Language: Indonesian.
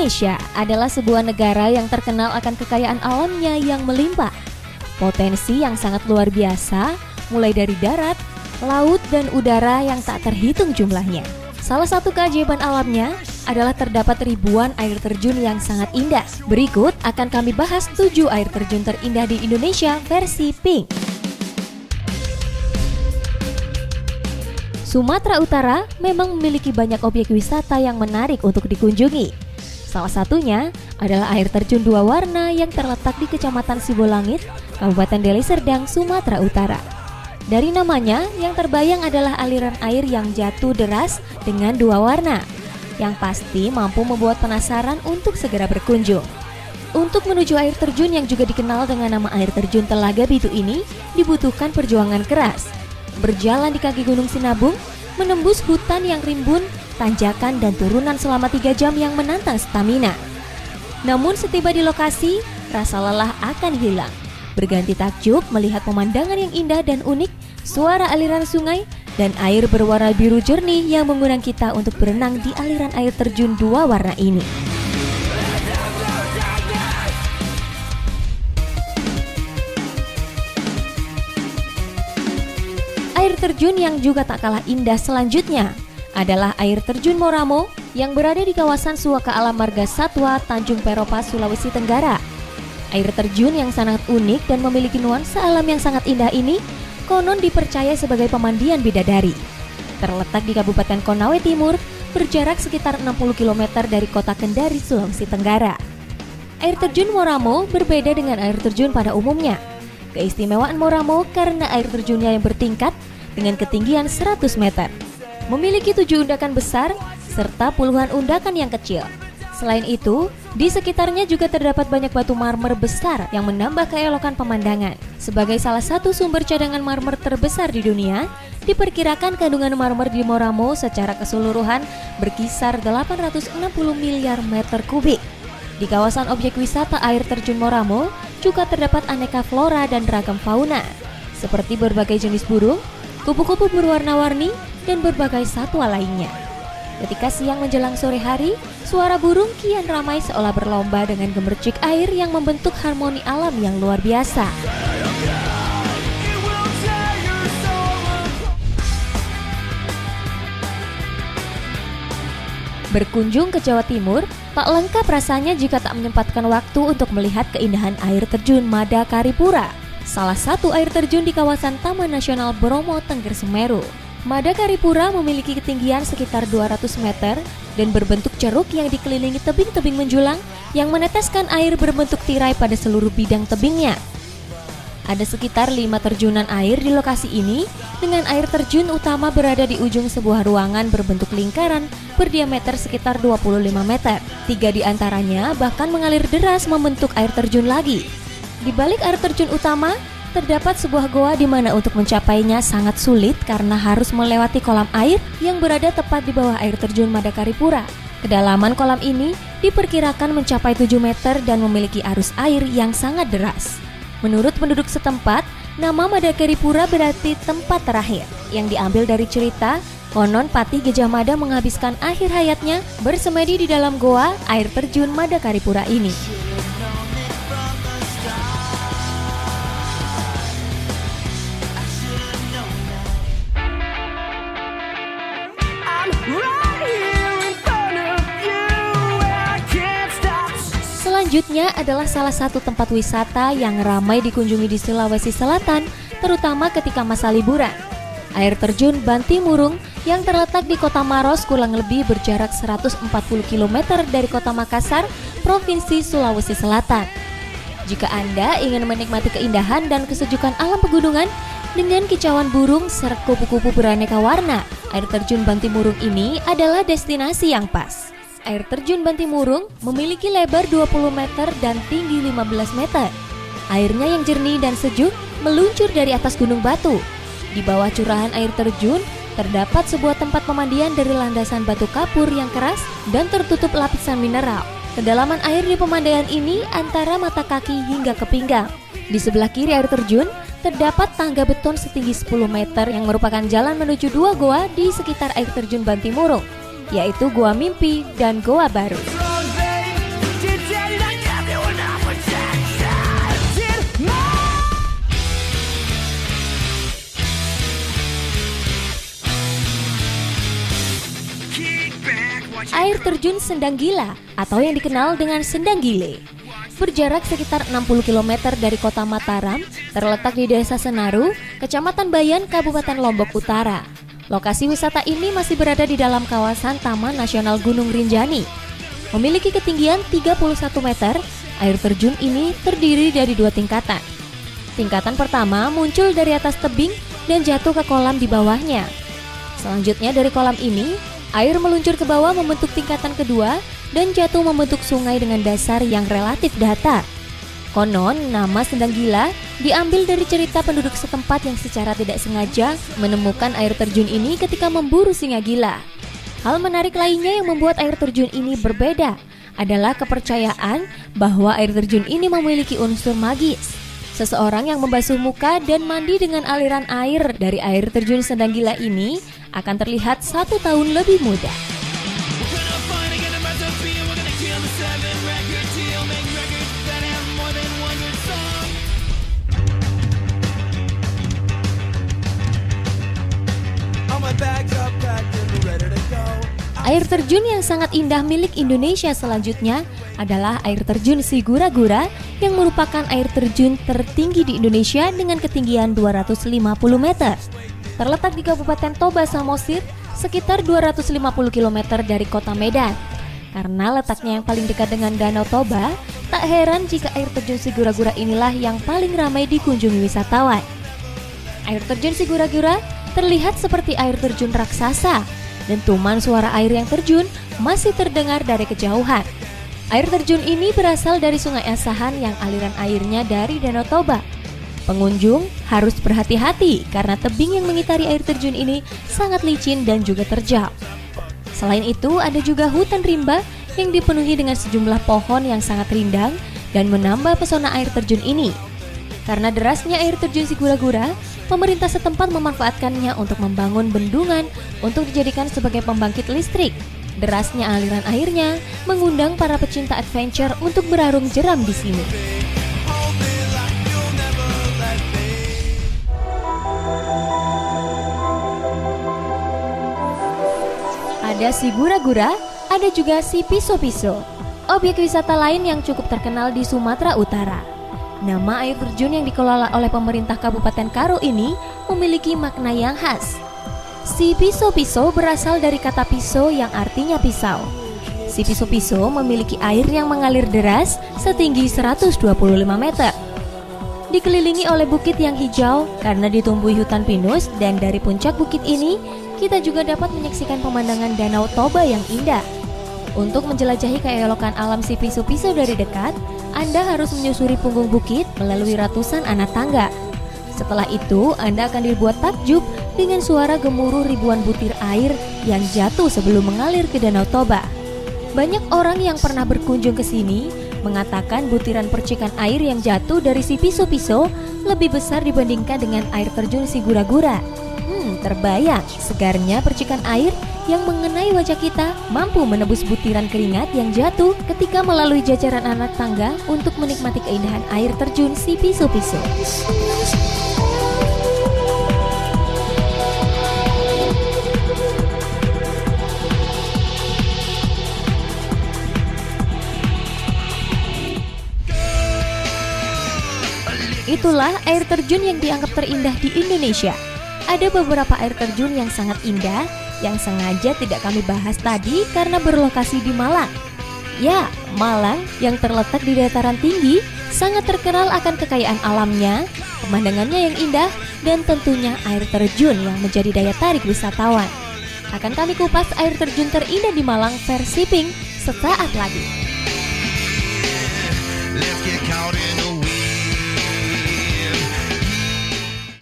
Indonesia adalah sebuah negara yang terkenal akan kekayaan alamnya yang melimpah. Potensi yang sangat luar biasa, mulai dari darat, laut, dan udara yang tak terhitung jumlahnya. Salah satu keajaiban alamnya adalah terdapat ribuan air terjun yang sangat indah. Berikut akan kami bahas 7 air terjun terindah di Indonesia versi Pink. Sumatera Utara memang memiliki banyak objek wisata yang menarik untuk dikunjungi. Salah satunya adalah air terjun 2 warna yang terletak di Kecamatan Sibolangit, Kabupaten Deli Serdang, Sumatera Utara. Dari namanya, yang terbayang adalah aliran air yang jatuh deras dengan 2 warna, yang pasti mampu membuat penasaran untuk segera berkunjung. Untuk menuju air terjun yang juga dikenal dengan nama air terjun Telaga Bitu ini, dibutuhkan perjuangan keras. Berjalan di kaki Gunung Sinabung, menembus hutan yang rimbun, tanjakan dan turunan selama 3 jam yang menantang stamina. Namun setiba di lokasi, rasa lelah akan hilang. Berganti takjub melihat pemandangan yang indah dan unik, suara aliran sungai, dan air berwarna biru jernih yang mengundang kita untuk berenang di aliran air terjun 2 warna ini. Air terjun yang juga tak kalah indah selanjutnya adalah air terjun Moramo yang berada di kawasan Suaka Alam Marga Satwa, Tanjung Peropa, Sulawesi Tenggara. Air terjun yang sangat unik dan memiliki nuansa alam yang sangat indah ini konon dipercaya sebagai pemandian bidadari. Terletak di Kabupaten Konawe Timur, berjarak sekitar 60 km dari kota Kendari, Sulawesi Tenggara. Air terjun Moramo berbeda dengan air terjun pada umumnya. Keistimewaan Moramo karena air terjunnya yang bertingkat dengan ketinggian 100 meter. Memiliki 7 undakan besar serta puluhan undakan yang kecil. Selain itu, di sekitarnya juga terdapat banyak batu marmer besar yang menambah keelokan pemandangan. Sebagai salah satu sumber cadangan marmer terbesar di dunia, diperkirakan kandungan marmer di Moramo secara keseluruhan berkisar 860 miliar meter kubik. Di kawasan objek wisata air terjun Moramo juga terdapat aneka flora dan ragam fauna, seperti berbagai jenis burung, kupu-kupu berwarna-warni, dan berbagai satwa lainnya. Ketika siang menjelang sore hari, suara burung kian ramai seolah berlomba dengan gemercik air yang membentuk harmoni alam yang luar biasa. Berkunjung ke Jawa Timur, tak lengkap rasanya jika tak menyempatkan waktu untuk melihat keindahan air terjun Madakaripura, salah satu air terjun di kawasan Taman Nasional Bromo Tengger Semeru. Madakaripura memiliki ketinggian sekitar 200 meter dan berbentuk ceruk yang dikelilingi tebing-tebing menjulang yang meneteskan air berbentuk tirai pada seluruh bidang tebingnya. Ada sekitar 5 terjunan air di lokasi ini, dengan air terjun utama berada di ujung sebuah ruangan berbentuk lingkaran berdiameter sekitar 25 meter. 3 di antaranya bahkan mengalir deras membentuk air terjun lagi. Di balik air terjun utama, terdapat sebuah goa di mana untuk mencapainya sangat sulit karena harus melewati kolam air yang berada tepat di bawah air terjun Madakaripura. Kedalaman kolam ini diperkirakan mencapai 7 meter dan memiliki arus air yang sangat deras. Menurut penduduk setempat, nama Madakaripura berarti tempat terakhir, yang diambil dari cerita konon Patih Gajah Mada menghabiskan akhir hayatnya bersemedi di dalam goa air terjun Madakaripura ini. Selanjutnya adalah salah satu tempat wisata yang ramai dikunjungi di Sulawesi Selatan, terutama ketika masa liburan. Air terjun Bantimurung yang terletak di Kota Maros kurang lebih berjarak 140 km dari Kota Makassar, Provinsi Sulawesi Selatan. Jika Anda ingin menikmati keindahan dan kesejukan alam pegunungan dengan kicauan burung serta kupu-kupu beraneka warna, air terjun Bantimurung ini adalah destinasi yang pas. Air terjun Bantimurung memiliki lebar 20 meter dan tinggi 15 meter. Airnya yang jernih dan sejuk meluncur dari atas gunung batu. Di bawah curahan air terjun, terdapat sebuah tempat pemandian dari landasan batu kapur yang keras dan tertutup lapisan mineral. Kedalaman air di pemandian ini antara mata kaki hingga ke pinggang. Di sebelah kiri air terjun, terdapat tangga beton setinggi 10 meter yang merupakan jalan menuju 2 goa di sekitar air terjun Bantimurung, yaitu Goa Mimpi dan Goa Baru. terjun Sendang Gila atau yang dikenal dengan Sendang Gile. Berjarak sekitar 60 km dari kota Mataram, terletak di Desa Senaru, Kecamatan Bayan, Kabupaten Lombok Utara. Lokasi wisata ini masih berada di dalam kawasan Taman Nasional Gunung Rinjani. Memiliki ketinggian 31 meter, air terjun ini terdiri dari 2 tingkatan. Tingkatan pertama muncul dari atas tebing dan jatuh ke kolam di bawahnya. Selanjutnya dari kolam ini, air meluncur ke bawah membentuk tingkatan kedua dan jatuh membentuk sungai dengan dasar yang relatif datar. Konon, nama Sendang Gila diambil dari cerita penduduk setempat yang secara tidak sengaja menemukan air terjun ini ketika memburu singa gila. Hal menarik lainnya yang membuat air terjun ini berbeda adalah kepercayaan bahwa air terjun ini memiliki unsur magis. Seseorang yang membasuh muka dan mandi dengan aliran air dari air terjun Sendang Gila ini akan terlihat 1 tahun lebih muda. Air terjun yang sangat indah milik Indonesia selanjutnya adalah air terjun Sigura-gura yang merupakan air terjun tertinggi di Indonesia dengan ketinggian 250 meter. Terletak di Kabupaten Toba Samosir, sekitar 250 km dari kota Medan. Karena letaknya yang paling dekat dengan Danau Toba, tak heran jika air terjun Sigura-gura inilah yang paling ramai dikunjungi wisatawan. Air terjun Sigura-gura terlihat seperti air terjun raksasa, dan tuman suara air yang terjun masih terdengar dari kejauhan. Air terjun ini berasal dari Sungai Asahan yang aliran airnya dari Danau Toba. Pengunjung harus berhati-hati karena tebing yang mengitari air terjun ini sangat licin dan juga terjal. Selain itu, ada juga hutan rimba yang dipenuhi dengan sejumlah pohon yang sangat rindang dan menambah pesona air terjun ini. Karena derasnya air terjun Sigura-gura, pemerintah setempat memanfaatkannya untuk membangun bendungan untuk dijadikan sebagai pembangkit listrik. Derasnya aliran airnya mengundang para pecinta adventure untuk berarung jeram di sini. Ada Sigura-gura, ada juga si Piso-piso, objek wisata lain yang cukup terkenal di Sumatera Utara. Nama air terjun yang dikelola oleh pemerintah Kabupaten Karo ini memiliki makna yang khas. Si Piso-piso berasal dari kata piso yang artinya pisau. Si Piso-piso memiliki air yang mengalir deras setinggi 125 meter. Dikelilingi oleh bukit yang hijau karena ditumbuhi hutan pinus, dan dari puncak bukit ini kita juga dapat menyaksikan pemandangan Danau Toba yang indah. Untuk menjelajahi keelokan alam si Piso-piso dari dekat, Anda harus menyusuri punggung bukit melalui ratusan anak tangga. Setelah itu, Anda akan dibuat takjub dengan suara gemuruh ribuan butir air yang jatuh sebelum mengalir ke Danau Toba. Banyak orang yang pernah berkunjung ke sini mengatakan butiran percikan air yang jatuh dari si Piso-piso lebih besar dibandingkan dengan air terjun Sigura-gura. Terbayang segarnya percikan air yang mengenai wajah kita mampu menebus butiran keringat yang jatuh ketika melalui jajaran anak tangga untuk menikmati keindahan air terjun si Piso-piso. Itulah air terjun yang dianggap terindah di Indonesia. Ada beberapa air terjun yang sangat indah yang sengaja tidak kami bahas tadi karena berlokasi di Malang. Ya, Malang yang terletak di dataran tinggi sangat terkenal akan kekayaan alamnya, pemandangannya yang indah, dan tentunya air terjun yang menjadi daya tarik wisatawan. Akan kami kupas air terjun terindah di Malang versi Pink sesaat lagi.